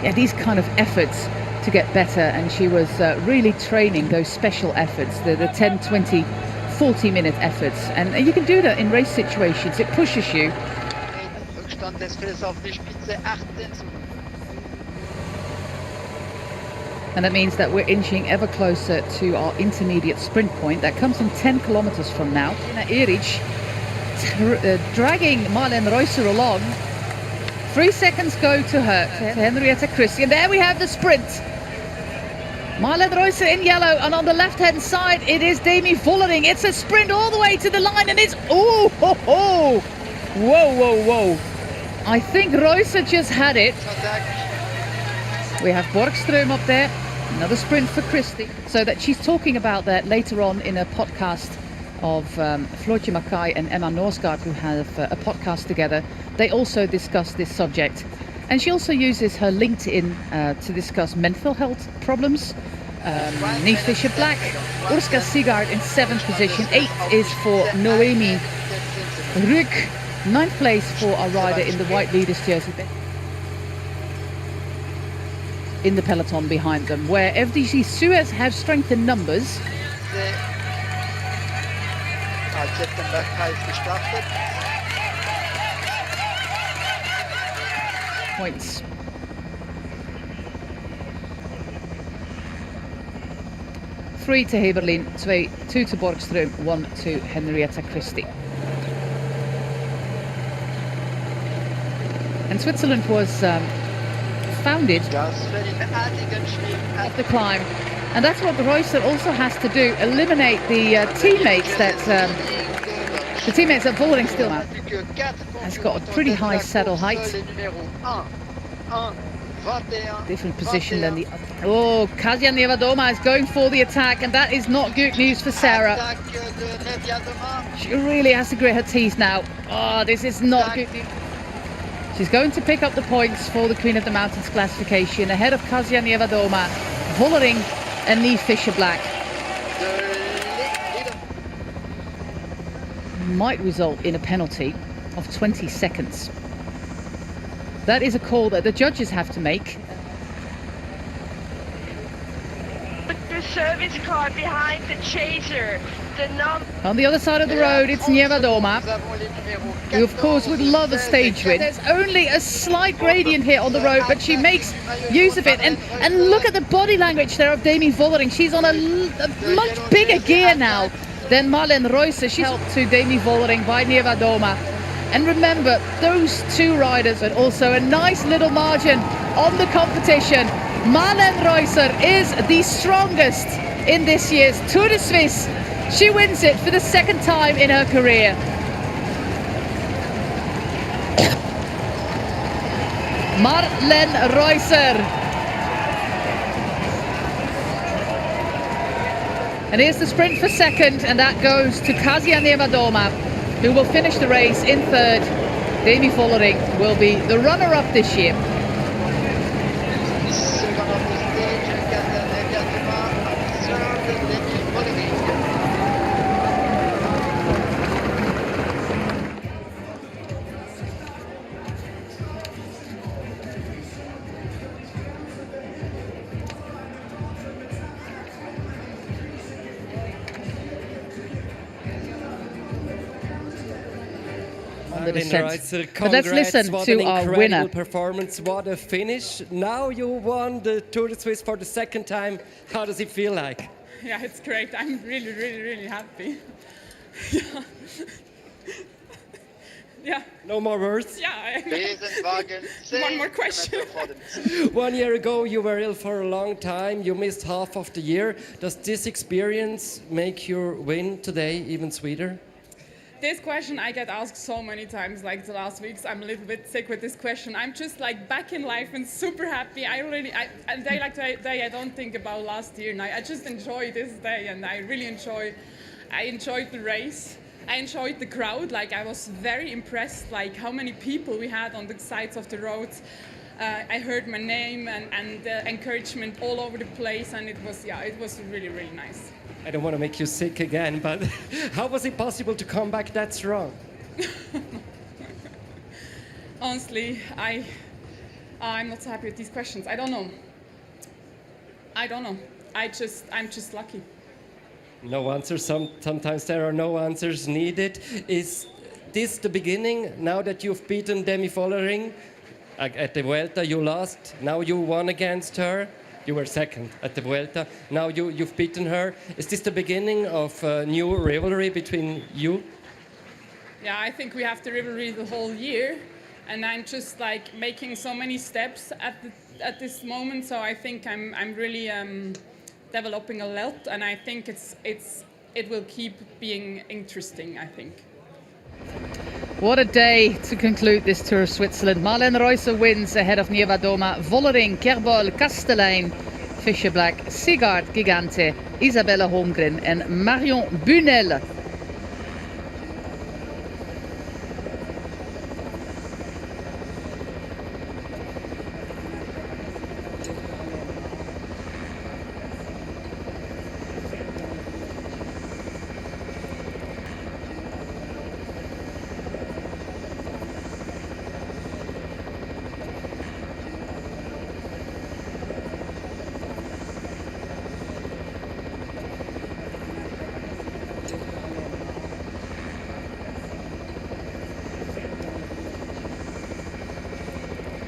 yeah, these kind of efforts to get better, and she was really training those special efforts, the 10, 20, 40-minute efforts, and you can do that in race situations. It pushes you. And that means that we're inching ever closer to our intermediate sprint point that comes in 10 kilometers from now. Erich dragging Marlen Reusser along. 3 seconds go to her, to Henrietta Christie, and there we have the sprint. Marlen Reusser in yellow, and on the left-hand side it is Demi Vollering. It's a sprint all the way to the line, and it's oh ho ho! Whoa whoa whoa! I think Reusser just had it. We have Borgström up there, another sprint for Christie. So that she's talking about that later on in a podcast of Floortje Mackay and Emma Norsgaard, who have a podcast together. They also discuss this subject. And she also uses her LinkedIn to discuss mental health problems. Niamh Fisher-Black, Urska Sigard in 7th position. 8th is for Noemi Rück. 9th place for a rider in the white leaders jersey. In the peloton behind them, where FDJ Suez have strength in numbers. Points. Three to Heberlin, two to Borgström, 1 to Henrietta Christie. And Switzerland was founded of the climb, and that's what the Reusser also has to do, eliminate the teammates that Vollering still has got a pretty high saddle height. Different position than the other. Oh, Kasia Niewiadoma is going for the attack, and that is not good news for Sarah. She really has to grit her teeth now. Oh, this is not good news. She's going to pick up the points for the Queen of the Mountains classification ahead of Kasia Niewiadoma, Vollering and Niamh Fisher-Black. Might result in a penalty of 20 seconds. That is a call that the judges have to make. The service car behind the chaser. On the other side of the road, it's Niewiadoma, who of course would love a stage win. There's only a slight gradient here on the road, but she makes use of it. And look at the body language there of Demi Vollering. She's on a much bigger gear now than Marlen Reusser. She's helped to Demi Vollering by Niewiadoma. And remember, those two riders, but also a nice little margin on the competition. Marlen Reusser is the strongest in this year's Tour de Suisse. She wins it for the 2nd time in her career. Marlen Reusser. And here's the sprint for 2nd, and that goes to Kasia Niewiadoma, who will finish the race in 3rd. Demi Vollering will be the runner-up this year. But let's listen to our winner. Performance, what a finish. Now you won the Tour de Suisse for the 2nd time. How does it feel like? Yeah, it's great. I'm really, really, really happy. Yeah. No more words? Yeah. One more question. 1 year ago, you were ill for a long time. You missed half of the year. Does this experience make your win today even sweeter? This question I get asked so many times, like the last weeks. I'm a little bit sick with this question. I'm just like back in life and super happy. A day like today, I don't think about last year. And I just enjoy this day, and I really enjoyed the race. I enjoyed the crowd. Like, I was very impressed, like how many people we had on the sides of the roads. I heard my name and encouragement all over the place, and it was really, really nice. I don't want to make you sick again, but how was it possible to come back that strong? Honestly, I'm not so happy with these questions. I don't know. I'm just lucky. No answers. Sometimes there are no answers needed. Is this the beginning? Now that you've beaten Demi Vollering at the Vuelta, you lost. Now you won against her. You were second at the Vuelta. Now you've beaten her. Is this the beginning of a new rivalry between you? Yeah, I think we have the rivalry the whole year, and I'm just like making so many steps at this moment. So I think I'm really developing a lot, and I think it will keep being interesting, I think. What a day to conclude this Tour of Switzerland. Marlen Reusser wins ahead of Niewiadoma, Vollering, Kerbol, Kastelein, Fischer Black, Sigard, Gigante, Isabella Holmgren and Marion Bunel.